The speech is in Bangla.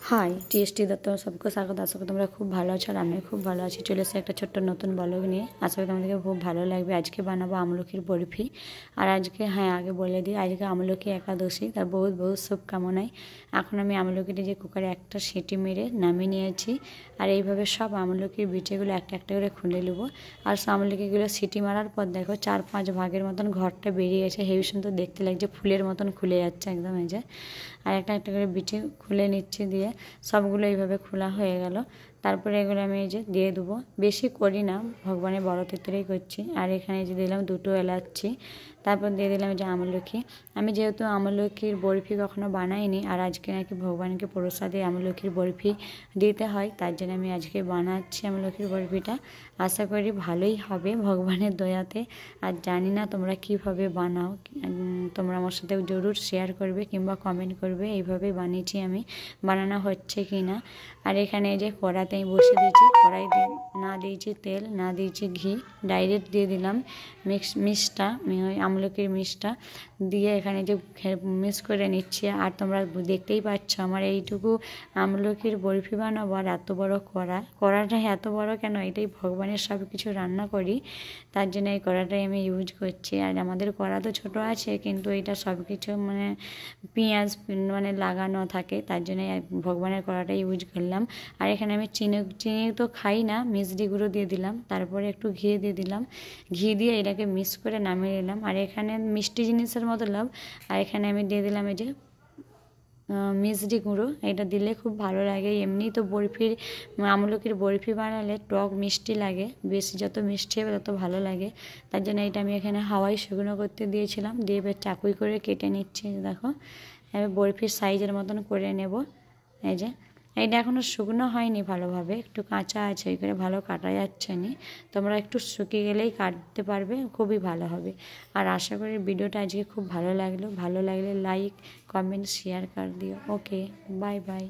হাই টিএসটি দত্ত সবকে স্বাগত। আশা করি তোমরা খুব ভালো আছো আর আমি খুব ভালো আছি। চলে এসে একটা ছোট্ট নতুন ব্লগ নিয়ে। আশা করি তোমাদেরকে খুব ভালো লাগবে। আজকে বানাবো আমলকির বরফি। আর আজকে আগে বলে দিই, আজকে আমলকি একাদশী, তার বহুত বহুত শুভকামনায়। এখন আমি আমলকিটা যে কুকারে একটা সিটি মেরে নামিয়ে নিয়েছি। আর এইভাবে সব আমলকির বিচিগুলো একটা একটা করে খুলে নেবো। আর সব আমলকিগুলো সিটি মারার পর দেখো 4-5 ভাগের মতন ঘরটা বেরিয়ে গেছে। হেভি সুন্দর দেখতে লাগছে, ফুলের মতন খুলে যাচ্ছে একদম। এই যে আর একটা একটা করে বিচি খুলে নিচ্ছি, দিয়ে সবগুলো এইভাবে খোলা হয়ে গেল। তারপরে এগুলো আমি এই যে দিয়ে দেবো। বেশি করি না, ভগবানের বড় তেতরেই করছি। আর এখানে যে দিলাম 2টো এলাচি। তারপর দিয়ে দিলাম যে আমলকি। আমি যেহেতু আমলকির বরফি কখনো বানাইনি, আর আজকে নাকি ভগবানকে প্রসাদে আমলকির বরফি দিতে হয়, তার জন্য আমি আজকে বানাচ্ছি আমলকির বরফিটা। আশা করি ভালোই হবে ভগবানের দয়াতে। আর জানি না তোমরা কীভাবে বানাও, তোমরা আমার সাথেও জরুর শেয়ার করবে কিংবা কমেন্ট করবে এইভাবে বানিয়েছি আমি, বানানো হচ্ছে কি না। আর এখানে যে কড়াতে আমি বসে দিয়েছি, কড়াই দিয়ে না দিয়েছি তেল, না দিয়েছি ঘি, ডাইরেক্ট দিয়ে দিলাম মিক্সটা, আমলকির মিক্সটা দিয়ে এখানে যে মিক্স করে নিচ্ছি। আর তোমরা দেখতেই পাচ্ছ আমার এইটুকু আমলকির বরফি বানাবো, আর এত বড় কড়াটা এত বড় কেন, এটাই ভগবানের সব কিছু রান্না করি, তার জন্য এই কড়াটাই আমি ইউজ করছি। আর আমাদের কড়া তো ছোটো আছে, কিন্তু এটা সব কিছু পেঁয়াজ লাগানো থাকে, তার জন্য ভগবানের কড়াটা ইউজ করলাম। আর এখানে আমি চিনি তো খাই না, মিষ্টি গুঁড়ো দিয়ে দিলাম, তারপরে একটু ঘি দিয়ে দিলাম। ঘি দিয়ে এটাকে মিক্স করে নামিয়ে নিলাম। আর এখানে মিষ্টি জিনিসের মতো লাভ। আর এখানে আমি দিয়ে দিলাম এই যে মিষ্টি গুঁড়ো। এটা দিলে খুব ভালো লাগে। এমনি তো আমলকির বরফি বানালে টক মিষ্টি লাগে, বেশি যত মিষ্টি হবে তত ভালো লাগে। তার জন্য এটা আমি এখানে হাওয়াই শুকনো করতে দিয়েছিলাম, দিয়ে এবার চাকুই করে কেটে নিচ্ছি। দেখো এবার বরফির সাইজের মতন করে নেব। এই যে এটা এখনও শুকনো হয়নি ভালোভাবে, একটু কাঁচা আছে, ওই করে ভালো কাটা যাচ্ছে না। তোমরা একটু শুকিয়ে গেলেই কাটতে পারবে, খুবই ভালো হবে। আর আশা করি ভিডিওটা আজকে খুব ভালো লাগলো। ভালো লাগলে লাইক কমেন্ট শেয়ার করে দিও। ওকে, বাই বাই।